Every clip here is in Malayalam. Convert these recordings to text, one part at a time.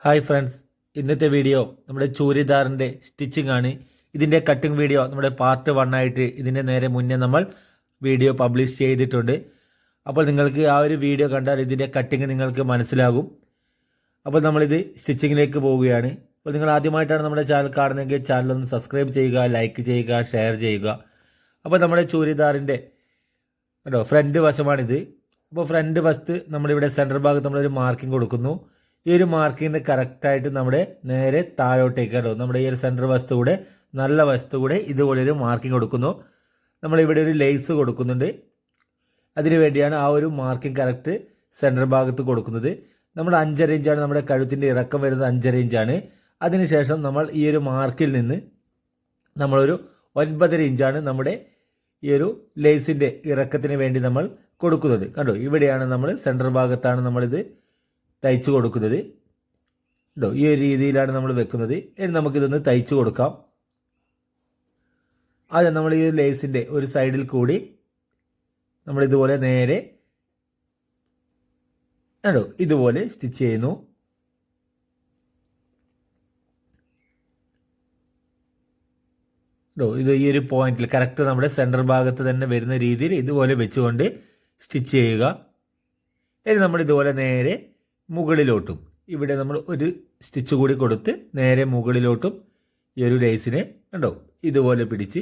ഹായ് ഫ്രണ്ട്സ്, ഇന്നത്തെ വീഡിയോ നമ്മുടെ ചൂരിദാറിൻ്റെ സ്റ്റിച്ചിങ് ആണ്. ഇതിൻ്റെ കട്ടിംഗ് വീഡിയോ നമ്മുടെ പാർട്ട് 1 ആയിട്ട് ഇതിൻ്റെ നേരെ മുന്നേ നമ്മൾ വീഡിയോ പബ്ലിഷ് ചെയ്തിട്ടുണ്ട്. അപ്പോൾ നിങ്ങൾക്ക് ആ ഒരു വീഡിയോ കണ്ടാൽ ഇതിൻ്റെ കട്ടിങ് നിങ്ങൾക്ക് മനസ്സിലാകും. അപ്പോൾ നമ്മളിത് സ്റ്റിച്ചിങ്ങിലേക്ക് പോവുകയാണ്. അപ്പോൾ നിങ്ങൾ ആദ്യമായിട്ടാണ് നമ്മുടെ ചാനൽ കാണുന്നതെങ്കിൽ ചാനലൊന്ന് സബ്സ്ക്രൈബ് ചെയ്യുക, ലൈക്ക് ചെയ്യുക, ഷെയർ ചെയ്യുക. അപ്പോൾ നമ്മുടെ ചൂരിദാറിൻ്റെ ഫ്രണ്ട് വശമാണിത്. അപ്പോൾ ഫ്രണ്ട് വശത്ത് നമ്മളിവിടെ സെൻറ്റർ ഭാഗത്ത് നമ്മളൊരു മാർക്കിംഗ് കൊടുക്കുന്നു. ഈ ഒരു മാർക്കിങ്ങിന് കറക്റ്റായിട്ട് നമ്മുടെ നേരെ താഴോട്ടേക്ക് നമ്മുടെ ഈ ഒരു സെൻറ്റർ വശത്ത് കൂടെ നല്ല വശത്ത് കൂടെ ഇതുപോലൊരു മാർക്കിംഗ് കൊടുക്കുന്നു. നമ്മളിവിടെ ഒരു ലേസ് കൊടുക്കുന്നുണ്ട്. അതിനു വേണ്ടിയാണ് ആ ഒരു മാർക്കിംഗ് കറക്റ്റ് സെൻറ്റർ ഭാഗത്ത് കൊടുക്കുന്നത്. നമ്മൾ 5.5 ഇഞ്ചാണ് നമ്മുടെ കഴുത്തിൻ്റെ ഇറക്കം വരുന്നത്, 5.5 ഇഞ്ചാണ്. അതിനുശേഷം നമ്മൾ ഈ ഒരു മാർക്കിൽ നിന്ന് നമ്മളൊരു 9.5 ഇഞ്ചാണ് നമ്മുടെ ഈ ഒരു ലേസിൻ്റെ ഇറക്കത്തിന് വേണ്ടി നമ്മൾ കൊടുക്കുന്നത്. കണ്ടോ, ഇവിടെയാണ് നമ്മൾ സെൻറ്റർ ഭാഗത്താണ് നമ്മളിത് തയ്ച്ചു കൊടുക്കുന്നത്. ഈ ഒരു രീതിയിലാണ് നമ്മൾ വെക്കുന്നത്. ഇനി നമുക്കിതൊന്ന് തയ്ച്ചു കൊടുക്കാം. ആദ്യം നമ്മൾ ഈ ലേസിൻ്റെ ഒരു സൈഡിൽ കൂടി നമ്മളിതുപോലെ നേരെ ഇതുപോലെ സ്റ്റിച്ച് ചെയ്യുന്നു. ഇത് ഈ ഒരു പോയിന്റിൽ കറക്റ്റ് നമ്മുടെ സെൻറ്റർ ഭാഗത്ത് തന്നെ വരുന്ന രീതിയിൽ ഇതുപോലെ വെച്ചുകൊണ്ട് സ്റ്റിച്ച് ചെയ്യുക. ഇനി നമ്മൾ ഇതുപോലെ നേരെ മുകളിലോട്ടും ഇവിടെ നമ്മൾ ഒരു സ്റ്റിച്ച് കൂടി കൊടുത്ത് നേരെ മുകളിലോട്ടും ഈ ഒരു ലേസിനെ ഇതുപോലെ പിടിച്ച്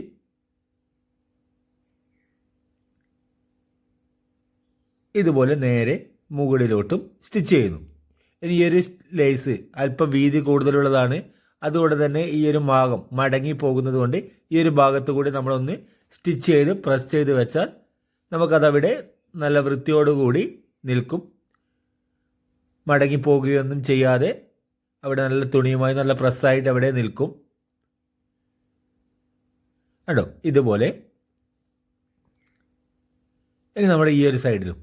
ഇതുപോലെ നേരെ മുകളിലോട്ടും സ്റ്റിച്ച് ചെയ്യുന്നു. ഇനി ഈ ഒരു ലേസ് അല്പം വീതി കൂടുതലുള്ളതാണ്. അതുകൊണ്ട് തന്നെ ഈ ഒരു ഭാഗം മടങ്ങി പോകുന്നത് കൊണ്ട് ഈ ഒരു ഭാഗത്ത് കൂടി നമ്മളൊന്ന് സ്റ്റിച്ച് ചെയ്ത് പ്രസ് ചെയ്ത് വെച്ചാൽ നമുക്കതവിടെ നല്ല വൃത്തിയോടുകൂടി നിൽക്കും. മടങ്ങി പോകുകയൊന്നും ചെയ്യാതെ അവിടെ നല്ല തുണിയുമായി നല്ല പ്രസ്സായിട്ട് അവിടെ നിൽക്കും. ഇതുപോലെ. ഇനി നമ്മുടെ ഈ ഒരു സൈഡിലും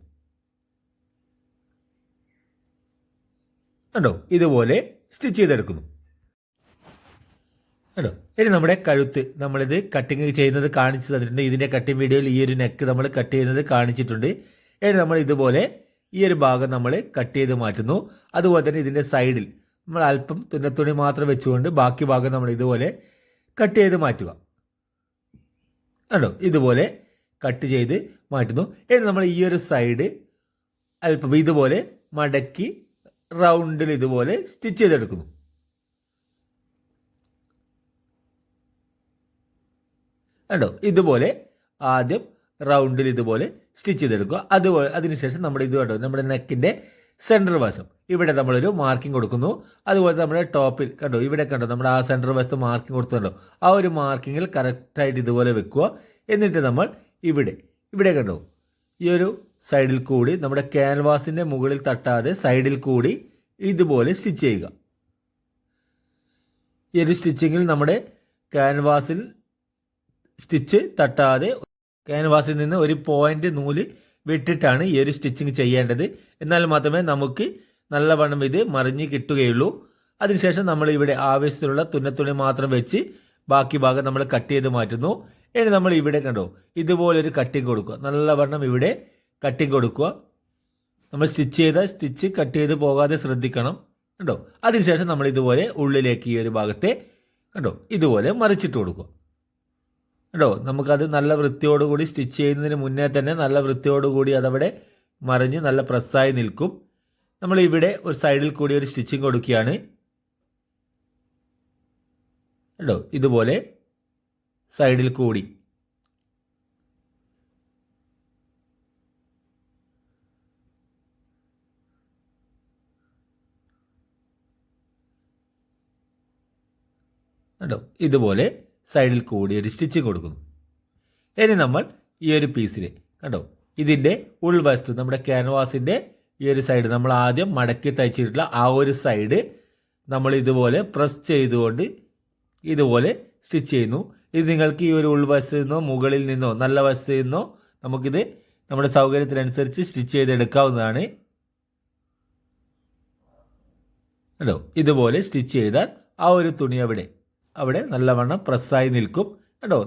ഇതുപോലെ സ്റ്റിച്ച് ചെയ്തെടുക്കുന്നു. ഇനി നമ്മുടെ കഴുത്ത് നമ്മളിത് കട്ടിങ് ചെയ്യുന്നത് കാണിച്ചു തന്നിട്ടുണ്ട്. ഇതിൻ്റെ കട്ടിങ് വീഡിയോയിൽ ഈ ഒരു നെക്ക് നമ്മൾ കട്ട് ചെയ്യുന്നത് കാണിച്ചിട്ടുണ്ട്. ഇനി നമ്മൾ ഇതുപോലെ ഈ ഒരു ഭാഗം നമ്മൾ കട്ട് ചെയ്ത് മാറ്റുന്നു. അതുപോലെ തന്നെ ഇതിൻ്റെ സൈഡിൽ നമ്മൾ അല്പം തുന്നത്തുണി മാത്രം വെച്ചുകൊണ്ട് ബാക്കി ഭാഗം നമ്മൾ ഇതുപോലെ കട്ട് ചെയ്ത് മാറ്റുക. ഇതുപോലെ കട്ട് ചെയ്ത് മാറ്റുന്നു. ഇനി നമ്മൾ ഈ ഒരു സൈഡ് അല്പം ഇതുപോലെ മടക്കി റൗണ്ടിൽ ഇതുപോലെ സ്റ്റിച്ച് ചെയ്തെടുക്കുന്നു. ഇതുപോലെ ആദ്യം റൗണ്ടിൽ ഇതുപോലെ സ്റ്റിച്ച് ചെയ്തെടുക്കുക. അതുപോലെ അതിനുശേഷം നമ്മൾ ഇത് നമ്മുടെ നെക്കിൻ്റെ സെൻറ്റർ വശം ഇവിടെ നമ്മളൊരു മാർക്കിംഗ് കൊടുക്കുന്നു. അതുപോലെ നമ്മുടെ ടോപ്പിൽ ഇവിടെ നമ്മുടെ ആ സെൻറ്റർ വശത്ത് മാർക്കിംഗ് കൊടുത്തുണ്ടോ, ആ ഒരു മാർക്കിങ്ങിൽ കറക്റ്റായിട്ട് ഇതുപോലെ വെക്കുക. എന്നിട്ട് നമ്മൾ ഇവിടെ ഈ ഒരു സൈഡിൽ കൂടി നമ്മുടെ ക്യാൻവാസിൻ്റെ മുകളിൽ തട്ടാതെ സൈഡിൽ കൂടി ഇതുപോലെ സ്റ്റിച്ച് ചെയ്യുക. ഈ ഒരു സ്റ്റിച്ചിങ്ങിൽ നമ്മുടെ ക്യാൻവാസിൽ സ്റ്റിച്ച് തട്ടാതെ ക്യാൻവാസിൽ നിന്ന് ഒരു പോയിന്റ് നൂല് വിട്ടിട്ടാണ് ഈ ഒരു സ്റ്റിച്ചിങ് ചെയ്യേണ്ടത്. എന്നാൽ മാത്രമേ നമുക്ക് നല്ലവണ്ണം ഇത് മറിഞ്ഞ് കിട്ടുകയുള്ളൂ. അതിനുശേഷം നമ്മൾ ഇവിടെ ആവശ്യത്തിലുള്ള തുന്നത്തുണി മാത്രം വെച്ച് ബാക്കി ഭാഗം നമ്മൾ കട്ട് ചെയ്ത് മാറ്റുന്നു. ഇനി നമ്മൾ ഇവിടെ ഇതുപോലൊരു കട്ടിങ് കൊടുക്കുക. നല്ലവണ്ണം ഇവിടെ കട്ടിങ് കൊടുക്കുക. നമ്മൾ സ്റ്റിച്ച് ചെയ്ത സ്റ്റിച്ച് കട്ട് ചെയ്ത് പോകാതെ ശ്രദ്ധിക്കണം. അതിനുശേഷം നമ്മൾ ഇതുപോലെ ഉള്ളിലേക്ക് ഈ ഒരു ഭാഗത്തെ ഇതുപോലെ മറിച്ചിട്ട് കൊടുക്കുക. നമുക്കത് നല്ല വൃത്തിയോടുകൂടി സ്റ്റിച്ച് ചെയ്യുന്നതിന് മുന്നേ തന്നെ നല്ല വൃത്തിയോടുകൂടി അതവിടെ മറിഞ്ഞ് നല്ല പ്രസ്സായി നിൽക്കും. നമ്മൾ ഇവിടെ ഒരു സൈഡിൽ കൂടി ഒരു സ്റ്റിച്ചിങ് കൊടുക്കുകയാണ്. ഇതുപോലെ സൈഡിൽ കൂടി ഇതുപോലെ സൈഡിൽ കൂടി ഒരു സ്റ്റിച്ചിങ് കൊടുക്കുന്നു. ഇനി നമ്മൾ ഈ ഒരു പീസിൽ ഇതിൻ്റെ ഉൾവശത്ത് നമ്മുടെ ക്യാൻവാസിൻ്റെ ഈ ഒരു സൈഡ് നമ്മൾ ആദ്യം മടക്കി തയ്ച്ചിട്ടുള്ള ആ ഒരു സൈഡ് നമ്മൾ ഇതുപോലെ പ്രസ് ചെയ്തുകൊണ്ട് ഇതുപോലെ സ്റ്റിച്ച് ചെയ്യുന്നു. ഇത് നിങ്ങൾക്ക് ഈ ഒരു ഉൾവശത്ത് നിന്നോ മുകളിൽ നിന്നോ നല്ല വശത്ത് നിന്നോ നമുക്കിത് നമ്മുടെ സൗകര്യത്തിനനുസരിച്ച് സ്റ്റിച്ച് ചെയ്തെടുക്കാവുന്നതാണ്. ഇതുപോലെ സ്റ്റിച്ച് ചെയ്താൽ ആ ഒരു തുണി അവിടെ നല്ലവണ്ണം പ്രസ്സായി നിൽക്കും.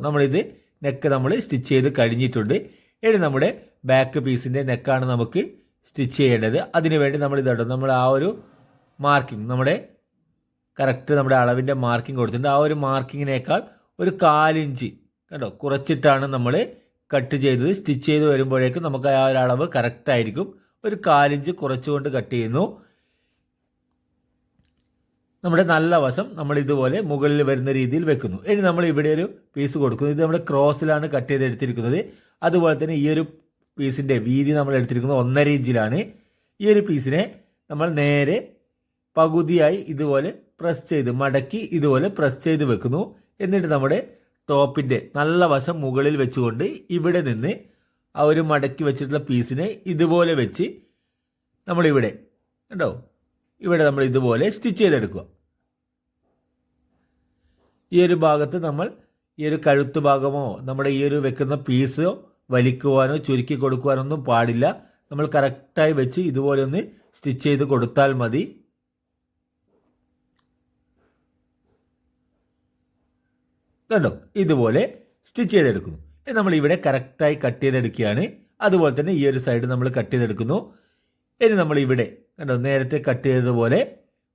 നമ്മളിത് നെക്ക് നമ്മൾ സ്റ്റിച്ച് ചെയ്ത് കഴിഞ്ഞിട്ടുണ്ട്. ഇനി നമ്മുടെ ബാക്ക് പീസിൻ്റെ നെക്കാണ് നമുക്ക് സ്റ്റിച്ച് ചെയ്യേണ്ടത്. അതിനുവേണ്ടി നമ്മൾ നമ്മൾ ആ ഒരു മാർക്കിംഗ് നമ്മുടെ കറക്റ്റ് നമ്മുടെ അളവിൻ്റെ മാർക്കിംഗ് കൊടുത്തിട്ടുണ്ട്. ആ ഒരു മാർക്കിങ്ങിനേക്കാൾ ഒരു 1/4 ഇഞ്ച് കണ്ടോ കുറച്ചിട്ടാണ് നമ്മൾ കട്ട് ചെയ്തത്. സ്റ്റിച്ച് ചെയ്ത് വരുമ്പോഴേക്കും നമുക്ക് ആ ഒരു അളവ് കറക്റ്റായിരിക്കും. ഒരു 1/4 ഇഞ്ച് കുറച്ചുകൊണ്ട് കട്ട് ചെയ്യുന്നു. നമ്മുടെ നല്ല വശം നമ്മൾ ഇതുപോലെ മുകളിൽ വരുന്ന രീതിയിൽ വെക്കുന്നു. ഇനി നമ്മൾ ഇവിടെ ഒരു പീസ് കൊടുക്കുന്നു. ഇത് നമ്മുടെ ക്രോസിലാണ് കട്ട് ചെയ്തെടുത്തിരിക്കുന്നത്. അതുപോലെ തന്നെ ഈ ഒരു പീസിൻ്റെ വീതി നമ്മൾ എടുത്തിരിക്കുന്നത് 1.5 ഇഞ്ചിലാണ്. ഈ ഒരു പീസിനെ നമ്മൾ നേരെ പകുതിയായി ഇതുപോലെ പ്രസ് ചെയ്ത് മടക്കി ഇതുപോലെ പ്രസ് ചെയ്ത് വെക്കുന്നു. എന്നിട്ട് നമ്മുടെ ടോപ്പിൻ്റെ നല്ല വശം മുകളിൽ വെച്ചുകൊണ്ട് ഇവിടെ നിന്ന് ആ ഒരു മടക്കി വെച്ചിട്ടുള്ള പീസിനെ ഇതുപോലെ വെച്ച് നമ്മളിവിടെ കണ്ടോ ഇവിടെ നമ്മൾ ഇതുപോലെ സ്റ്റിച്ച് ചെയ്തെടുക്കുക. ഈ ഒരു ഭാഗത്ത് നമ്മൾ ഈ ഒരു കഴുത്ത് ഭാഗമോ നമ്മുടെ ഈ ഒരു വെക്കുന്ന പീസോ വലിക്കുവാനോ ചുരുക്കി കൊടുക്കുവാനോ ഒന്നും പാടില്ല. നമ്മൾ കറക്റ്റായി വെച്ച് ഇതുപോലെ ഒന്ന് സ്റ്റിച്ച് ചെയ്ത് കൊടുത്താൽ മതി. കണ്ടോ ഇതുപോലെ സ്റ്റിച്ച് ചെയ്തെടുക്കുന്നു. നമ്മൾ ഇവിടെ കറക്റ്റായി കട്ട് ചെയ്തെടുക്കുകയാണ്. അതുപോലെ തന്നെ ഈ ഒരു സൈഡ് നമ്മൾ കട്ട് ചെയ്തെടുക്കുന്നു. ഇനി നമ്മൾ ഇവിടെ കണ്ടോ നേരത്തെ കട്ട് ചെയ്തതുപോലെ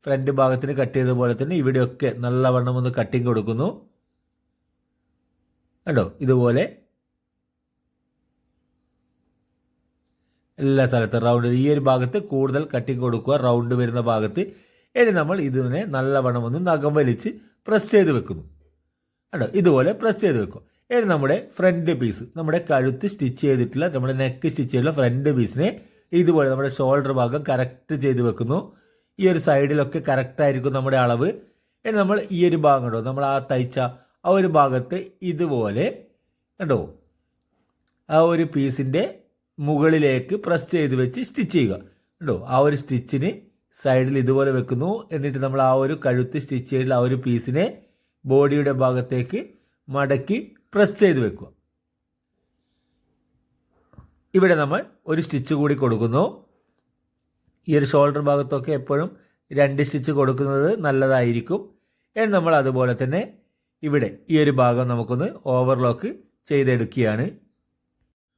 ഫ്രണ്ട് ഭാഗത്തിന് കട്ട് ചെയ്തതുപോലെ തന്നെ ഇവിടെയൊക്കെ നല്ലവണ്ണം ഒന്ന് കട്ടിങ് കൊടുക്കുന്നു. കണ്ടോ ഇതുപോലെ എല്ലാ സ്ഥലത്തും റൗണ്ട് ഈ ഒരു ഭാഗത്ത് കൂടുതൽ കട്ടിങ് കൊടുക്കുക റൗണ്ട് വരുന്ന ഭാഗത്ത്. ഇനി നമ്മൾ ഇതിനെ നല്ലവണ്ണം ഒന്ന് നഖം വലിച്ച് പ്രസ് ചെയ്ത് വെക്കുന്നു. കണ്ടോ ഇതുപോലെ പ്രസ് ചെയ്ത് വെക്കുക. ഇനി നമ്മുടെ ഫ്രണ്ട് പീസ് നമ്മുടെ കഴുത്ത് സ്റ്റിച്ച് ചെയ്തിട്ടുള്ള നമ്മുടെ നെക്ക് സ്റ്റിച്ച് ചെയ്തിട്ടുള്ള ഫ്രണ്ട് പീസിനെ ഇതുപോലെ നമ്മുടെ ഷോൾഡർ ഭാഗം കറക്റ്റ് ചെയ്ത് വെക്കുന്നു. ഈ ഒരു സൈഡിലൊക്കെ കറക്റ്റായിരിക്കും നമ്മുടെ അളവ്. ഇനി നമ്മൾ ഈ ഒരു ഭാഗം കണ്ടോ നമ്മൾ ആ തയ്ച്ച ആ ഒരു ഭാഗത്ത് ഇതുപോലെ കണ്ടോ ആ ഒരു പീസിൻ്റെ മുകളിലേക്ക് പ്രസ് ചെയ്ത് വെച്ച് സ്റ്റിച്ച് ചെയ്യുക. കണ്ടോ ആ ഒരു സ്റ്റിച്ചിന് സൈഡിൽ ഇതുപോലെ വെക്കുന്നു. എന്നിട്ട് നമ്മൾ ആ ഒരു കഴുത്ത് സ്റ്റിച്ച് ചെയ്തിട്ടുള്ള ആ ഒരു പീസിനെ ബോഡിയുടെ ഭാഗത്തേക്ക് മടക്കി പ്രസ് ചെയ്ത് വെക്കുക. ഇവിടെ നമ്മൾ ഒരു സ്റ്റിച്ച് കൂടി കൊടുക്കുന്നു. ഈ ഒരു ഷോൾഡർ ഭാഗത്തൊക്കെ എപ്പോഴും 2 സ്റ്റിച്ച് കൊടുക്കുന്നത് നല്ലതായിരിക്കും. ഇനി നമ്മൾ അതുപോലെ തന്നെ ഇവിടെ ഈ ഒരു ഭാഗം നമുക്കൊന്ന് ഓവർലോക്ക് ചെയ്തെടുക്കുകയാണ്.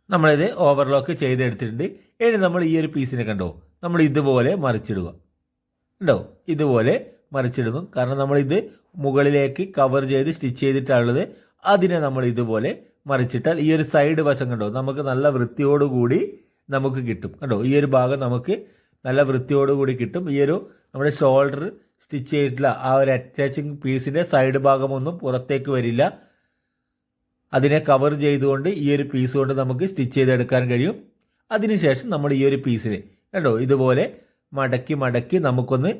നമ്മളിത് ഓവർലോക്ക് ചെയ്തെടുത്തിട്ടുണ്ട്. ഇനി നമ്മൾ ഈ ഒരു പീസിനെ കണ്ടോ നമ്മൾ ഇതുപോലെ മറിച്ചിടുക. കണ്ടോ ഇതുപോലെ മറിച്ചിടുന്നു. കാരണം നമ്മളിത് മുകളിലേക്ക് കവർ ചെയ്ത് സ്റ്റിച്ച് ചെയ്തിട്ടുള്ളത്. അതിനെ നമ്മൾ ഇതുപോലെ മറിച്ചിട്ടാൽ ഈ ഒരു സൈഡ് വശം കണ്ടോ നമുക്ക് നല്ല വൃത്തിയോടുകൂടി നമുക്ക് കിട്ടും. കണ്ടോ ഈ ഒരു ഭാഗം നമുക്ക് നല്ല വൃത്തിയോടുകൂടി കിട്ടും. ഈ ഒരു നമ്മുടെ ഷോൾഡർ സ്റ്റിച്ച് ചെയ്തിട്ടുള്ള ആ ഒരു അറ്റാച്ചിങ് പീസിൻ്റെ സൈഡ് ഭാഗമൊന്നും പുറത്തേക്ക് വരില്ല. അതിനെ കവർ ചെയ്തുകൊണ്ട് ഈ ഒരു പീസ് കൊണ്ട് നമുക്ക് സ്റ്റിച്ച് ചെയ്തെടുക്കാൻ കഴിയും. അതിനുശേഷം നമ്മൾ ഈ ഒരു പീസിനെ കണ്ടോ ഇതുപോലെ മടക്കി മടക്കി നമുക്കൊന്ന്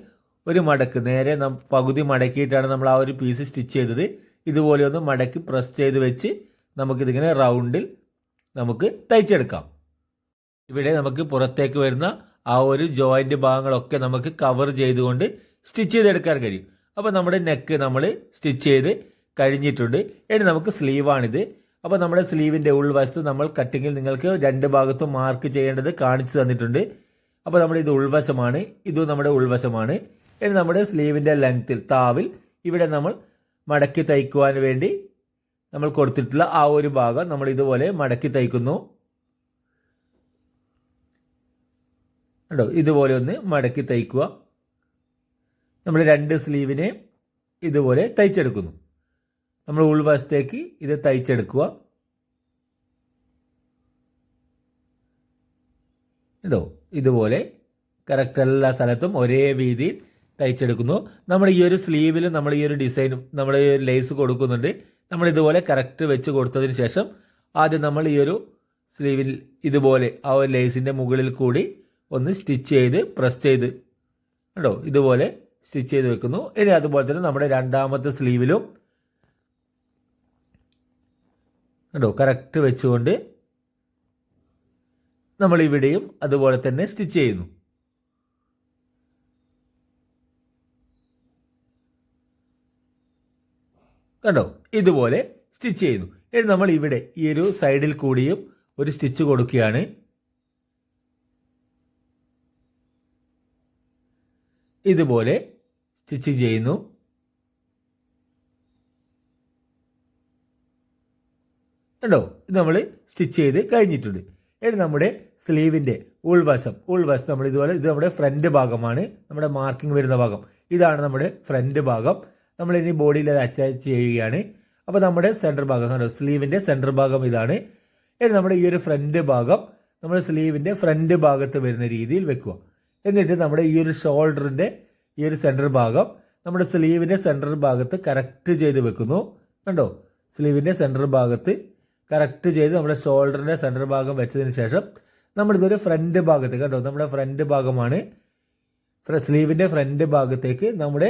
ഒരു മടക്ക് നേരെ പകുതി മടക്കിയിട്ടാണ് നമ്മൾ ആ ഒരു പീസ് സ്റ്റിച്ച് ചെയ്തത്. ഇതുപോലെ ഒന്ന് മടക്കി പ്രസ് ചെയ്ത് വെച്ച് നമുക്കിതിങ്ങനെ റൗണ്ടിൽ നമുക്ക് തയ്ച്ചെടുക്കാം. ഇവിടെ നമുക്ക് പുറത്തേക്ക് വരുന്ന ആ ഒരു ജോയിൻ്റ് ഭാഗങ്ങളൊക്കെ നമുക്ക് കവർ ചെയ്തുകൊണ്ട് സ്റ്റിച്ച് ചെയ്തെടുക്കാൻ കഴിയും. അപ്പോൾ നമ്മുടെ നെക്ക് നമ്മൾ സ്റ്റിച്ച് ചെയ്ത് കഴിഞ്ഞിട്ടുണ്ട്. ഇനി നമുക്ക് സ്ലീവാണിത്. അപ്പോൾ നമ്മുടെ സ്ലീവിൻ്റെ ഉൾവശത്ത് നമ്മൾ കട്ടിങ്ങിൽ നിങ്ങൾക്ക് 2 ഭാഗത്തും മാർക്ക് ചെയ്യേണ്ടത് കാണിച്ചു തന്നിട്ടുണ്ട്. അപ്പോൾ നമ്മുടെ ഇത് ഉൾവശമാണ്, ഇതും നമ്മുടെ ഉൾവശമാണ്. ഇനി നമ്മുടെ സ്ലീവിൻ്റെ ലെങ്ത്തിൽ താവിൽ ഇവിടെ നമ്മൾ മടക്കി തയ്ക്കുവാൻ വേണ്ടി നമ്മൾ കൊടുത്തിട്ടുള്ള ആ ഒരു ഭാഗം നമ്മൾ ഇതുപോലെ മടക്കി തയ്ക്കുന്നു. കണ്ടോ ഇതുപോലെ ഒന്ന് മടക്കി തയ്ക്കുക. നമ്മൾ 2 സ്ലീവിനെ ഇതുപോലെ തയ്ച്ചെടുക്കുന്നു. നമ്മൾ ഉൾവശത്തേക്ക് ഇത് തയ്ച്ചെടുക്കുക. കണ്ടോ ഇതുപോലെ കറക്റ്റ് എല്ലാ സ്ഥലത്തും ഒരേ വീതിയിൽ തയ്ച്ചെടുക്കുന്നു. നമ്മൾ ഈ ഒരു സ്ലീവിൽ നമ്മൾ ഈ ഒരു ഡിസൈനും നമ്മൾ ഈ ഒരു ലേസ് കൊടുക്കുന്നുണ്ട്. നമ്മൾ ഇതുപോലെ കറക്റ്റ് വെച്ച് കൊടുത്തതിന് ശേഷം ആദ്യം നമ്മൾ ഈ ഒരു സ്ലീവിൽ ഇതുപോലെ ആ ഒരു ലേസിൻ്റെ മുകളിൽ കൂടി ഒന്ന് സ്റ്റിച്ച് ചെയ്ത് പ്രസ് ചെയ്ത് കണ്ടോ ഇതുപോലെ സ്റ്റിച്ച് ചെയ്ത് വെക്കുന്നു. ഇനി അതുപോലെ തന്നെ നമ്മുടെ രണ്ടാമത്തെ സ്ലീവിലും കണ്ടോ കറക്റ്റ് വെച്ചുകൊണ്ട് നമ്മൾ ഇവിടെയും അതുപോലെ തന്നെ സ്റ്റിച്ച് ചെയ്യുന്നു. കണ്ടോ ഇതുപോലെ സ്റ്റിച്ച് ചെയ്യുന്നു. ഇനി നമ്മൾ ഇവിടെ ഈ ഒരു സൈഡിൽ കൂടിയും ഒരു സ്റ്റിച്ച് കൊടുക്കുകയാണ്. ഇതുപോലെ സ്റ്റിച്ച് ചെയ്യുന്നു. കണ്ടോ ഇത് നമ്മൾ സ്റ്റിച്ച് ചെയ്ത് കഴിഞ്ഞിട്ടുണ്ട്. ഇനി നമ്മുടെ സ്ലീവിൻ്റെ ഉൾവശം നമ്മൾ ഇതുപോലെ ഇത് നമ്മുടെ ഫ്രണ്ട് ഭാഗമാണ്, നമ്മുടെ മാർക്കിംഗ് വരുന്ന ഭാഗം. ഇതാണ് നമ്മുടെ ഫ്രണ്ട് ഭാഗം. നമ്മൾ ഇനി ബോഡിയിൽ അത് അറ്റാച്ച് ചെയ്യുകയാണ്. അപ്പോൾ നമ്മുടെ സെൻറ്റർ ഭാഗം കണ്ടോ, സ്ലീവിൻ്റെ സെൻറ്റർ ഭാഗം ഇതാണ്. ഇനി നമ്മുടെ ഈ ഒരു ഫ്രണ്ട് ഭാഗം നമ്മൾ സ്ലീവിൻ്റെ ഫ്രണ്ട് ഭാഗത്ത് വരുന്ന രീതിയിൽ വെക്കുക. എന്നിട്ട് നമ്മുടെ ഈ ഒരു ഷോൾഡറിൻ്റെ ഈ ഒരു സെൻറ്റർ ഭാഗം നമ്മുടെ സ്ലീവിൻ്റെ സെൻറ്റർ ഭാഗത്ത് കറക്റ്റ് ചെയ്ത് വെക്കുന്നു. കണ്ടോ, സ്ലീവിൻ്റെ സെൻറ്റർ ഭാഗത്ത് കറക്റ്റ് ചെയ്ത് നമ്മുടെ ഷോൾഡറിൻ്റെ സെൻറ്റർ ഭാഗം വെച്ചതിന് ശേഷം നമ്മളിതൊരു ഫ്രണ്ട് ഭാഗത്ത് കണ്ടോ, നമ്മുടെ ഫ്രണ്ട് ഭാഗമാണ്, സ്ലീവിൻ്റെ ഫ്രണ്ട് ഭാഗത്തേക്ക് നമ്മുടെ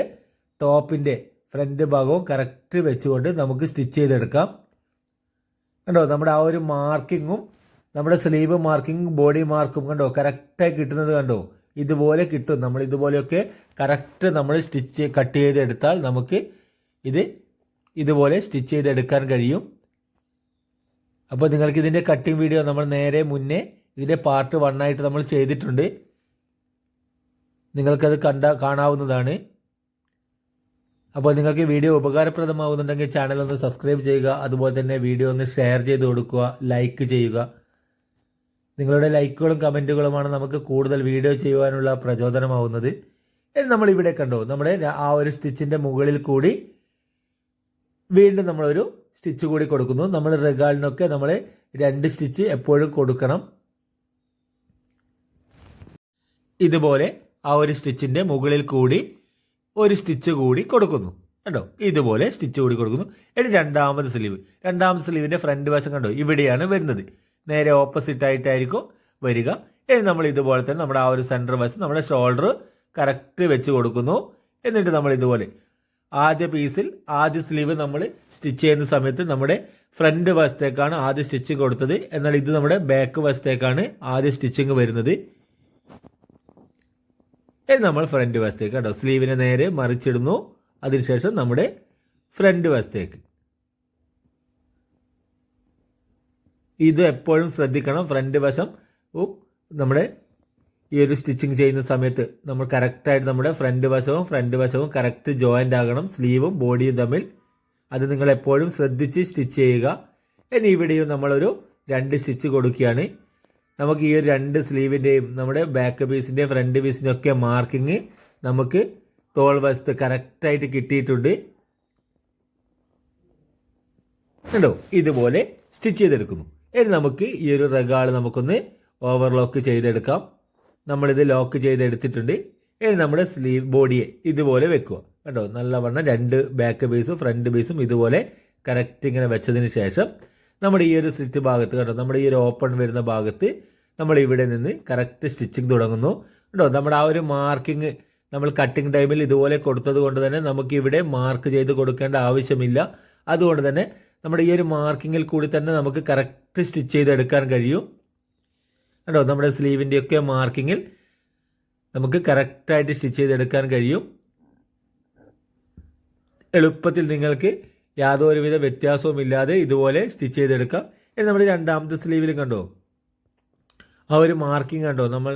ടോപ്പിൻ്റെ ഫ്രണ്ട് ഭാഗവും കറക്റ്റ് വെച്ചുകൊണ്ട് നമുക്ക് സ്റ്റിച്ച് ചെയ്തെടുക്കാം. കണ്ടോ, നമ്മുടെ ആ ഒരു മാർക്കിങ്ങും നമ്മുടെ സ്ലീവ് മാർക്കിങ്ങും ബോഡി മാർക്കും കണ്ടോ കറക്റ്റായി കിട്ടുന്നത് കണ്ടോ, ഇതുപോലെ കിട്ടും. നമ്മൾ ഇതുപോലെയൊക്കെ കറക്റ്റ് നമ്മൾ കട്ട് ചെയ്തെടുത്താൽ നമുക്ക് ഇതുപോലെ സ്റ്റിച്ച് ചെയ്തെടുക്കാൻ കഴിയും. അപ്പോൾ നിങ്ങൾക്ക് ഇതിൻ്റെ കട്ടിങ് വീഡിയോ നമ്മൾ നേരെ മുന്നേ ഇതിൻ്റെ പാർട്ട് 1 ആയിട്ട് നമ്മൾ ചെയ്തിട്ടുണ്ട്, നിങ്ങൾക്കത് കാണാവുന്നതാണ്. അപ്പോൾ നിങ്ങൾക്ക് വീഡിയോ ഉപകാരപ്രദമാകുന്നുണ്ടെങ്കിൽ ചാനൽ ഒന്ന് സബ്സ്ക്രൈബ് ചെയ്യുക, അതുപോലെ തന്നെ വീഡിയോ ഒന്ന് ഷെയർ ചെയ്ത് കൊടുക്കുക, ലൈക്ക് ചെയ്യുക. നിങ്ങളുടെ ലൈക്കുകളും കമൻറ്റുകളുമാണ് നമുക്ക് കൂടുതൽ വീഡിയോ ചെയ്യുവാനുള്ള പ്രചോദനമാവുന്നത്. നമ്മളിവിടെ കണ്ടോ, നമ്മുടെ ആ ഒരു സ്റ്റിച്ചിൻ്റെ മുകളിൽ കൂടി വീണ്ടും നമ്മളൊരു സ്റ്റിച്ച് കൂടി കൊടുക്കുന്നു. നമ്മൾ റെഗാളിനൊക്കെ നമ്മൾ 2 സ്റ്റിച്ച് എപ്പോഴും കൊടുക്കണം. ഇതുപോലെ ആ ഒരു സ്റ്റിച്ചിൻ്റെ മുകളിൽ കൂടി ഒരു സ്റ്റിച്ച് കൂടി കൊടുക്കുന്നു. കണ്ടോ, ഇതുപോലെ സ്റ്റിച്ച് കൂടി കൊടുക്കുന്നു. ഇനി രണ്ടാമത്തെ സ്ലീവിൻ്റെ ഫ്രണ്ട് വശം കണ്ടോ, ഇവിടെയാണ് വരുന്നത്. നേരെ ഓപ്പോസിറ്റ് ആയിട്ടായിരിക്കും വരിക. ഇനി നമ്മൾ ഇതുപോലെ തന്നെ നമ്മുടെ ആ ഒരു സെൻറ്റർ വശം നമ്മുടെ ഷോൾഡർ കറക്റ്റ് വെച്ച് കൊടുക്കുന്നു. എന്നിട്ട് നമ്മൾ ഇതുപോലെ ആദ്യ സ്ലീവ് നമ്മൾ സ്റ്റിച്ച് ചെയ്യുന്ന സമയത്ത് നമ്മുടെ ഫ്രണ്ട് വശത്തേക്കാണ് ആദ്യ സ്റ്റിച്ചിങ് കൊടുത്തത്. എന്നാൽ ഇത് നമ്മുടെ ബാക്ക് വശത്തേക്കാണ് ആദ്യ സ്റ്റിച്ചിങ് വരുന്നത്. ഇനി നമ്മൾ ഫ്രണ്ട് വശത്തേക്ക് കേട്ടോ, സ്ലീവിനെ നേരെ മറിച്ചിടുന്നു. അതിനുശേഷം നമ്മുടെ ഫ്രണ്ട് വശത്തേക്ക്. ഇത് എപ്പോഴും ശ്രദ്ധിക്കണം. ഫ്രണ്ട് വശം നമ്മുടെ ഈ ഒരു സ്റ്റിച്ചിങ് ചെയ്യുന്ന സമയത്ത് നമ്മൾ കറക്റ്റായിട്ട് നമ്മുടെ ഫ്രണ്ട് വശവും കറക്റ്റ് ജോയിൻ്റ് ആകണം, സ്ലീവും ബോഡിയും തമ്മിൽ. അത് നിങ്ങൾ എപ്പോഴും ശ്രദ്ധിച്ച് സ്റ്റിച്ച് ചെയ്യുക. ഇനി ഇവിടെയും നമ്മളൊരു 2 സ്റ്റിച്ച് കൊടുക്കുകയാണ്. നമുക്ക് ഈ ഒരു 2 സ്ലീവിൻ്റെയും നമ്മുടെ ബാക്ക് പീസിൻ്റെയും ഫ്രണ്ട് പീസിൻ്റെയും ഒക്കെ മാർക്കിങ് നമുക്ക് തോൾ വശത്ത് കറക്റ്റായിട്ട് കിട്ടിയിട്ടുണ്ട്. കണ്ടോ, ഇതുപോലെ സ്റ്റിച്ച് ചെയ്തെടുക്കുന്നു. ഇനി നമുക്ക് ഈ ഒരു റഗാൾ നമുക്കൊന്ന് ഓവർലോക്ക് ചെയ്തെടുക്കാം. നമ്മളിത് ലോക്ക് ചെയ്തെടുത്തിട്ടുണ്ട്. ഇനി നമ്മുടെ സ്ലീവ് ബോഡിയെ ഇതുപോലെ വെക്കുക. കണ്ടോ, നല്ലവണ്ണം 2 ബാക്ക് പീസും ഫ്രണ്ട് പീസും ഇതുപോലെ കറക്റ്റ് ഇങ്ങനെ വെച്ചതിന് ശേഷം നമ്മുടെ ഈ ഒരു സ്ലിറ്റ് ഭാഗത്ത് കണ്ടോ, നമ്മുടെ ഈ ഒരു ഓപ്പൺ വരുന്ന ഭാഗത്ത് നമ്മൾ ഇവിടെ നിന്ന് കറക്റ്റ് സ്റ്റിച്ചിങ് തുടങ്ങുന്നു. കേട്ടോ, നമ്മുടെ ആ ഒരു മാർക്കിങ് നമ്മൾ കട്ടിങ് ടൈമിൽ ഇതുപോലെ കൊടുത്തത് കൊണ്ട് തന്നെ നമുക്ക് ഇവിടെ മാർക്ക് ചെയ്ത് കൊടുക്കേണ്ട ആവശ്യമില്ല. അതുകൊണ്ട് തന്നെ നമ്മുടെ ഈ ഒരു മാർക്കിങ്ങിൽ കൂടി തന്നെ നമുക്ക് കറക്റ്റ് സ്റ്റിച്ച് ചെയ്തെടുക്കാൻ കഴിയും. കേട്ടോ, നമ്മുടെ സ്ലീവിൻ്റെയൊക്കെ മാർക്കിങ്ങിൽ നമുക്ക് കറക്റ്റായിട്ട് സ്റ്റിച്ച് ചെയ്തെടുക്കാൻ കഴിയും. എളുപ്പത്തിൽ നിങ്ങൾക്ക് യാതൊരുവിധ വ്യത്യാസവും ഇല്ലാതെ ഇതുപോലെ സ്റ്റിച്ച് ചെയ്തെടുക്കാം. ഇനി നമ്മുടെ രണ്ടാമത്തെ സ്ലീവിലും കണ്ടോ, ആ ഒരു മാർക്കിംഗ് കണ്ടോ, നമ്മൾ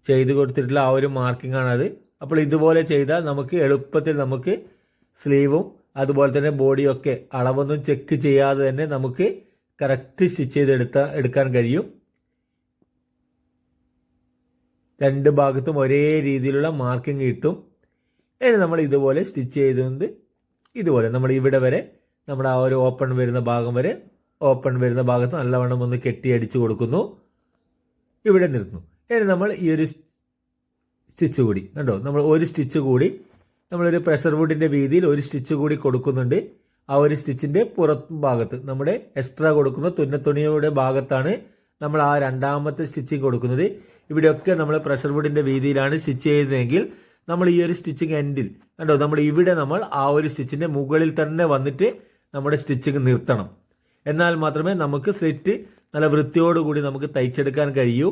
ചെയ്ത് കൊടുത്തിട്ടുള്ള ആ ഒരു മാർക്കിംഗ് ആണത്. അപ്പോൾ ഇതുപോലെ ചെയ്താൽ നമുക്ക് എളുപ്പത്തിൽ നമുക്ക് സ്ലീവും അതുപോലെ തന്നെ ബോഡിയൊക്കെ അളവൊന്നും ചെക്ക് ചെയ്യാതെ തന്നെ നമുക്ക് കറക്റ്റ് സ്റ്റിച്ച് എടുക്കാൻ കഴിയും. 2 ഭാഗത്തും ഒരേ രീതിയിലുള്ള മാർക്കിംഗ് കിട്ടും. ഇനി നമ്മൾ ഇതുപോലെ സ്റ്റിച്ച് ചെയ്തുകൊണ്ട് ഇതുപോലെ നമ്മൾ ഇവിടെ വരെ നമ്മുടെ ആ ഒരു ഓപ്പൺ വരുന്ന ഭാഗത്ത് നല്ലവണ്ണം ഒന്ന് കെട്ടിയടിച്ച് കൊടുക്കുന്നു. ഇവിടെ നിർത്തുന്നു. ഇനി നമ്മൾ ഈ ഒരു സ്റ്റിച്ച് കൂടി കണ്ടോ, നമ്മൾ ഒരു സ്റ്റിച്ച് കൂടി നമ്മളൊരു പ്രഷർ വുഡിൻ്റെ വീതിയിൽ ഒരു സ്റ്റിച്ച് കൂടി കൊടുക്കുന്നുണ്ട്. ആ ഒരു സ്റ്റിച്ചിൻ്റെ പുറത്ത് ഭാഗത്ത് നമ്മുടെ എക്സ്ട്രാ കൊടുക്കുന്ന തുന്നത്തുണിയുടെ ഭാഗത്താണ് നമ്മൾ ആ രണ്ടാമത്തെ സ്റ്റിച്ചിങ് കൊടുക്കുന്നത്. ഇവിടെയൊക്കെ നമ്മൾ പ്രഷർ വുഡിൻ്റെ വീതിയിലാണ് സ്റ്റിച്ച് ചെയ്യുന്നതെങ്കിൽ നമ്മൾ ഈ ഒരു സ്റ്റിച്ചിങ് എൻഡിൽ കണ്ടോ, നമ്മൾ ഇവിടെ നമ്മൾ ആ ഒരു സ്റ്റിച്ചിൻ്റെ മുകളിൽ തന്നെ വന്നിട്ട് നമ്മുടെ സ്റ്റിച്ചിങ് നിർത്തണം. എന്നാൽ മാത്രമേ നമുക്ക് സ്ലിറ്റ് നല്ല വൃത്തിയോടുകൂടി നമുക്ക് തയ്ച്ചെടുക്കാൻ കഴിയൂ.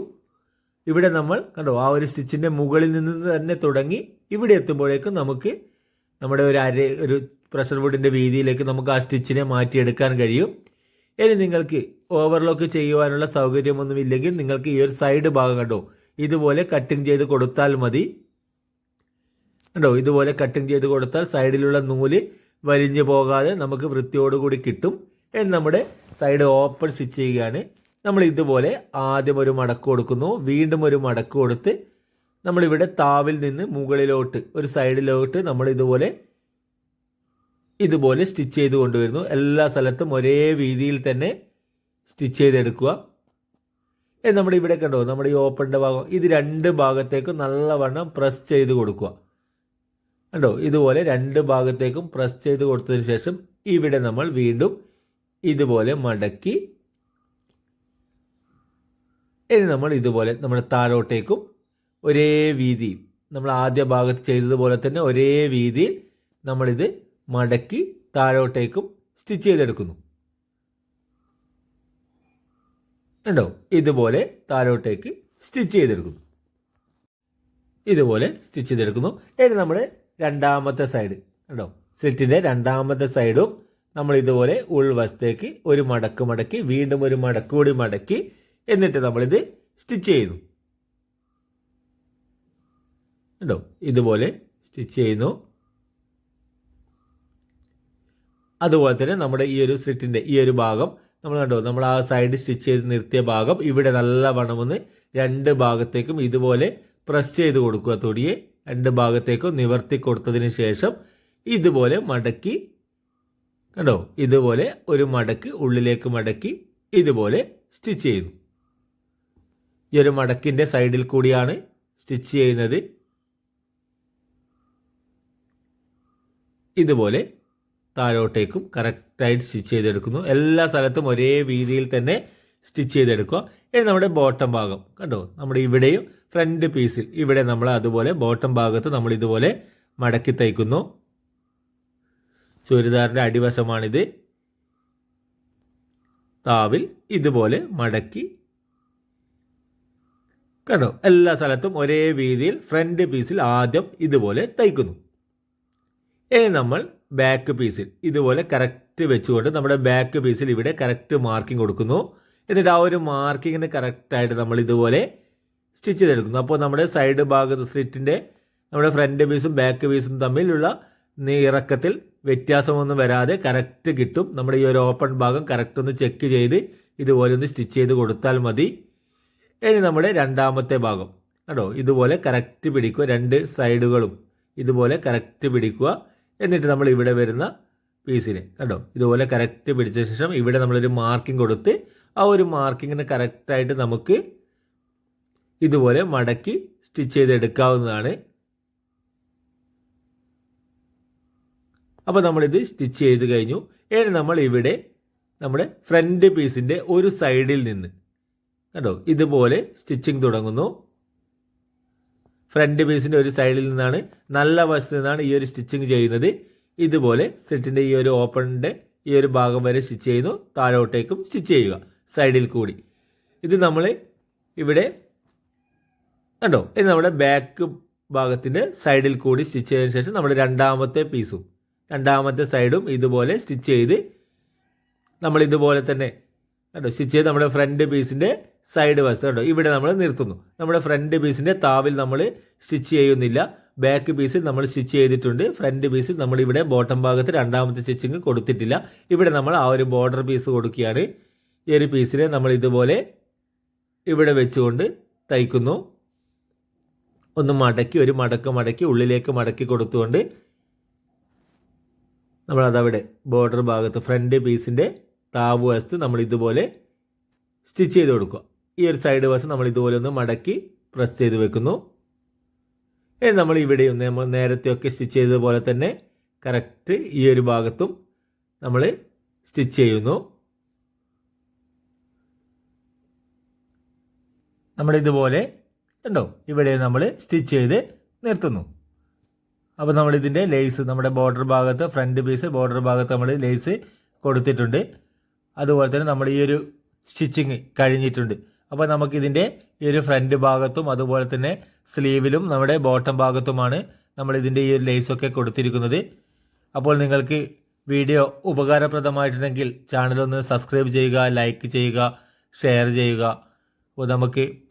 ഇവിടെ നമ്മൾ കണ്ടോ, ആ ഒരു സ്റ്റിച്ചിൻ്റെ മുകളിൽ നിന്ന് തന്നെ തുടങ്ങി ഇവിടെ എത്തുമ്പോഴേക്കും നമുക്ക് നമ്മുടെ ഒരു പ്രഷർ വുഡിൻ്റെ വീതിയിലേക്ക് നമുക്ക് ആ സ്റ്റിച്ചിനെ മാറ്റിയെടുക്കാൻ കഴിയും. ഇനി നിങ്ങൾക്ക് ഓവർലോക്ക് ചെയ്യുവാനുള്ള സൗകര്യമൊന്നുമില്ലെങ്കിൽ നിങ്ങൾക്ക് ഈ ഒരു സൈഡ് ഭാഗം കണ്ടോ, ഇതുപോലെ കട്ടിങ് ചെയ്ത് കൊടുത്താൽ മതി. കണ്ടോ, ഇതുപോലെ കട്ടിങ് ചെയ്ത് കൊടുത്താൽ സൈഡിലുള്ള നൂല് വലിഞ്ഞു പോകാതെ നമുക്ക് വൃത്തിയോടുകൂടി കിട്ടും. ഇനി നമ്മുടെ സൈഡ് ഓപ്പൺ സ്റ്റിച്ച് ചെയ്യുകയാണ്. നമ്മൾ ഇതുപോലെ ആദ്യം ഒരു മടക്ക് കൊടുക്കുന്നു, വീണ്ടും ഒരു മടക്ക് കൊടുത്ത് നമ്മളിവിടെ താവിൽ നിന്ന് മുകളിലോട്ട് ഒരു സൈഡിലോട്ട് നമ്മൾ ഇതുപോലെ സ്റ്റിച്ച് ചെയ്ത് കൊണ്ടുവരുന്നു. എല്ലാ സ്ഥലത്തും ഒരേ വീതിയിൽ തന്നെ സ്റ്റിച്ച് ചെയ്തെടുക്കുക. നമ്മുടെ ഇവിടെ കണ്ടോ, നമ്മുടെ ഈ ഓപ്പണിൻ്റെ ഭാഗം ഇത് രണ്ട് ഭാഗത്തേക്കും നല്ലവണ്ണം പ്രസ് ചെയ്ത് കൊടുക്കുക. കണ്ടോ, ഇതുപോലെ രണ്ട് ഭാഗത്തേക്കും പ്രസ് ചെയ്ത് കൊടുത്തതിന് ശേഷം ഇവിടെ നമ്മൾ വീണ്ടും ഇതുപോലെ മടക്കി ഇനി നമ്മൾ ഇതുപോലെ നമ്മുടെ താഴോട്ടേക്കും ഒരേ വീതിയിൽ നമ്മൾ ആദ്യ ഭാഗത്ത് ചെയ്തതുപോലെ തന്നെ ഒരേ വീതിയിൽ നമ്മളിത് മടക്കി താഴോട്ടേക്കും സ്റ്റിച്ച് ചെയ്തെടുക്കുന്നു. കണ്ടോ, ഇതുപോലെ താഴോട്ടേക്ക് സ്റ്റിച്ച് ചെയ്തെടുക്കുന്നു. ഇതുപോലെ സ്റ്റിച്ച് ചെയ്തെടുക്കുന്നു. ഇനി നമ്മുടെ രണ്ടാമത്തെ സൈഡ് കണ്ടോ, സ്ലിറ്റിൻ്റെ രണ്ടാമത്തെ സൈഡും നമ്മൾ ഇതുപോലെ ഉൾവശത്തേക്ക് ഒരു മടക്ക് മടക്കി വീണ്ടും ഒരു മടക്ക് കൂടി മടക്കി എന്നിട്ട് നമ്മളിത് സ്റ്റിച്ച് ചെയ്യുന്നു. കണ്ടോ, ഇതുപോലെ സ്റ്റിച്ച് ചെയ്യുന്നു. അതുപോലെ തന്നെ നമ്മുടെ ഈ ഒരു സ്ലിറ്റിൻ്റെ ഈ ഒരു ഭാഗം നമ്മൾ കണ്ടോ, നമ്മൾ ആ സൈഡ് സ്റ്റിച്ച് ചെയ്ത് നിർത്തിയ ഭാഗം ഇവിടെ നല്ല വണ്ണമൊന്ന് രണ്ട് ഭാഗത്തേക്കും ഇതുപോലെ പ്രസ് ചെയ്ത് കൊടുക്കുക. തൊടിയെ രണ്ട് ഭാഗത്തേക്കും നിവർത്തി കൊടുത്തതിന് ശേഷം ഇതുപോലെ മടക്കി കണ്ടോ, ഇതുപോലെ ഒരു മടക്ക് ഉള്ളിലേക്ക് മടക്കി ഇതുപോലെ സ്റ്റിച്ച് ചെയ്യുന്നു. ഈ ഒരു മടക്കിൻ്റെ സൈഡിൽ കൂടിയാണ് സ്റ്റിച്ച് ചെയ്യുന്നത്. ഇതുപോലെ താഴോട്ടേക്കും കറക്റ്റായിട്ട് സ്റ്റിച്ച് ചെയ്തെടുക്കുന്നു. എല്ലാ സ്ഥലത്തും ഒരേ വീതിയിൽ തന്നെ സ്റ്റിച്ച് ചെയ്തെടുക്കുക. ഇനി നമ്മുടെ ബോട്ടം ഭാഗം കണ്ടോ, നമ്മുടെ ഇവിടെയും ഫ്രണ്ട് പീസിൽ ഇവിടെ നമ്മൾ അതുപോലെ ബോട്ടം ഭാഗത്ത് നമ്മൾ ഇതുപോലെ മടക്കി തയ്ക്കുന്നു. ചുരിദാറിൻ്റെ അടിവശമാണിത്. താവിൽ ഇതുപോലെ മടക്കി കണ്ടോ, എല്ലാ സ്ഥലത്തും ഒരേ വീതിയിൽ ഫ്രണ്ട് പീസിൽ ആദ്യം ഇതുപോലെ തയ്ക്കുന്നു. ഇനി നമ്മൾ ബാക്ക് പീസിൽ ഇതുപോലെ കറക്റ്റ് വെച്ചുകൊണ്ട് നമ്മുടെ ബാക്ക് പീസിൽ ഇവിടെ കറക്റ്റ് മാർക്കിംഗ് കൊടുക്കുന്നു. എന്നിട്ട് ആ ഒരു മാർക്കിങ്ങിന് കറക്റ്റായിട്ട് നമ്മൾ ഇതുപോലെ സ്റ്റിച്ച് ചെയ്തെടുക്കുന്നു. അപ്പോൾ നമ്മുടെ സൈഡ് ഭാഗത്ത് സ്ലിറ്റിൻ്റെ നമ്മുടെ ഫ്രണ്ട് പീസും ബാക്ക് പീസും തമ്മിലുള്ള ഇറക്കത്തിൽ വ്യത്യാസമൊന്നും വരാതെ കറക്റ്റ് കിട്ടും. നമ്മുടെ ഈ ഒരു ഓപ്പൺ ഭാഗം കറക്റ്റ് ഒന്ന് ചെക്ക് ചെയ്ത് ഇതുപോലെ ഒന്ന് സ്റ്റിച്ച് ചെയ്ത് കൊടുത്താൽ മതി. ഇനി നമ്മുടെ രണ്ടാമത്തെ ഭാഗം കണ്ടോ, ഇതുപോലെ കറക്റ്റ് പിടിക്കുക. രണ്ട് സൈഡുകളും ഇതുപോലെ കറക്റ്റ് പിടിക്കുക. എന്നിട്ട് നമ്മൾ ഇവിടെ വരുന്ന പീസിനെ കണ്ടോ, ഇതുപോലെ കറക്റ്റ് പിടിച്ച ശേഷം ഇവിടെ നമ്മളൊരു മാർക്കിംഗ് കൊടുത്ത് ആ ഒരു മാർക്കിങ്ങിന് കറക്റ്റായിട്ട് നമുക്ക് ഇതുപോലെ മടക്കി സ്റ്റിച്ച് ചെയ്തെടുക്കാവുന്നതാണ്. അപ്പോൾ നമ്മളിത് സ്റ്റിച്ച് ചെയ്ത് കഴിഞ്ഞു. ഇനി നമ്മൾ ഇവിടെ നമ്മുടെ ഫ്രണ്ട് പീസിൻ്റെ ഒരു സൈഡിൽ നിന്ന് കണ്ടോ, ഇതുപോലെ സ്റ്റിച്ചിങ് തുടങ്ങുന്നു. ഫ്രണ്ട് പീസിൻ്റെ ഒരു സൈഡിൽ നിന്നാണ്, നല്ല വശത്ത് നിന്നാണ് ഈ ഒരു സ്റ്റിച്ചിങ് ചെയ്യുന്നത്. ഇതുപോലെ സെറ്റിൻ്റെ ഈ ഒരു ഓപ്പണിൻ്റെ ഈ ഒരു ഭാഗം വരെ സ്റ്റിച്ച് ചെയ്യുന്നു. താഴോട്ടേക്കും സ്റ്റിച്ച് ചെയ്യുക സൈഡിൽ കൂടി. ഇത് നമ്മൾ ഇവിടെ കണ്ടോ, ഇനി നമ്മുടെ ബാക്ക് ഭാഗത്തിൻ്റെ സൈഡിൽ കൂടി സ്റ്റിച്ച് ചെയ്തതിന് ശേഷം നമ്മുടെ രണ്ടാമത്തെ പീസും രണ്ടാമത്തെ സൈഡും ഇതുപോലെ സ്റ്റിച്ച് ചെയ്ത് നമ്മൾ ഇതുപോലെ തന്നെ കണ്ടോ സ്റ്റിച്ച് ചെയ്ത് നമ്മുടെ ഫ്രണ്ട് പീസിൻ്റെ സൈഡ് വശത്ത് കണ്ടോ ഇവിടെ നമ്മൾ നിർത്തുന്നു. നമ്മുടെ ഫ്രണ്ട് പീസിൻ്റെ താവിൽ നമ്മൾ സ്റ്റിച്ച് ചെയ്യുന്നില്ല, ബാക്ക് പീസിൽ നമ്മൾ സ്റ്റിച്ച് ചെയ്തിട്ടുണ്ട്. ഫ്രണ്ട് പീസിൽ നമ്മളിവിടെ ബോട്ടം ഭാഗത്ത് രണ്ടാമത്തെ സ്റ്റിച്ചിങ് കൊടുത്തിട്ടില്ല. ഇവിടെ നമ്മൾ ആ ഒരു ബോർഡർ പീസ് കൊടുക്കുകയാണ്. ഈ ഒരു പീസിനെ നമ്മൾ ഇതുപോലെ ഇവിടെ വെച്ചുകൊണ്ട് തയ്ക്കുന്നു. ഒന്ന് മടക്കി ഒരു മടക്കി ഉള്ളിലേക്ക് മടക്കി കൊടുത്തുകൊണ്ട് നമ്മളതവിടെ ബോർഡർ ഭാഗത്ത് ഫ്രണ്ട് പീസിൻ്റെ താവ് വശത്ത് നമ്മൾ ഇതുപോലെ സ്റ്റിച്ച് ചെയ്ത് കൊടുക്കുക. ഈ ഒരു സൈഡ് വശം നമ്മൾ ഇതുപോലെ ഒന്ന് മടക്കി പ്രസ് ചെയ്ത് വെക്കുന്നു. ഇനി നമ്മൾ ഇവിടെ ഒന്ന് നമ്മൾ നേരത്തെയൊക്കെ സ്റ്റിച്ച് ചെയ്തതുപോലെ തന്നെ കറക്റ്റ് ഈ ഒരു ഭാഗത്തും നമ്മൾ സ്റ്റിച്ച് ചെയ്യുന്നു. നമ്മളിതുപോലെ ഉണ്ടോ ഇവിടെ നമ്മൾ സ്റ്റിച്ച് ചെയ്ത് നിർത്തുന്നു. അപ്പോൾ നമ്മളിതിൻ്റെ ലേസ് നമ്മുടെ ബോർഡർ ഭാഗത്ത് ഫ്രണ്ട് പീസ് ബോർഡർ ഭാഗത്ത് നമ്മൾ ലേസ് കൊടുത്തിട്ടുണ്ട്. അതുപോലെ തന്നെ നമ്മൾ ഈ ഒരു സ്റ്റിച്ചിങ് കഴിഞ്ഞിട്ടുണ്ട്. അപ്പോൾ നമുക്കിതിൻ്റെ ഈ ഒരു ഫ്രണ്ട് ഭാഗത്തും അതുപോലെ തന്നെ സ്ലീവിലും നമ്മുടെ ബോട്ടം ഭാഗത്തുമാണ് നമ്മളിതിൻ്റെ ഈ ഒരു ലേസൊക്കെ കൊടുത്തിരിക്കുന്നത്. അപ്പോൾ നിങ്ങൾക്ക് വീഡിയോ ഉപകാരപ്രദമായിട്ടുണ്ടെങ്കിൽ ചാനലൊന്ന് സബ്സ്ക്രൈബ് ചെയ്യുക, ലൈക്ക് ചെയ്യുക, ഷെയർ ചെയ്യുക. അപ്പോൾ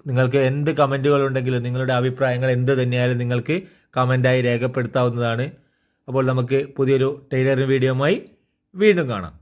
നിങ്ങൾക്ക് എന്ത് കമൻറ്റുകളുണ്ടെങ്കിലും നിങ്ങളുടെ അഭിപ്രായങ്ങൾ എന്ത് തന്നെയായാലും നിങ്ങൾക്ക് കമൻറ്റായി രേഖപ്പെടുത്താവുന്നതാണ്. അപ്പോൾ നമുക്ക് പുതിയൊരു ടൈലറിംഗ് വീഡിയോയുമായി വീണ്ടും കാണാം.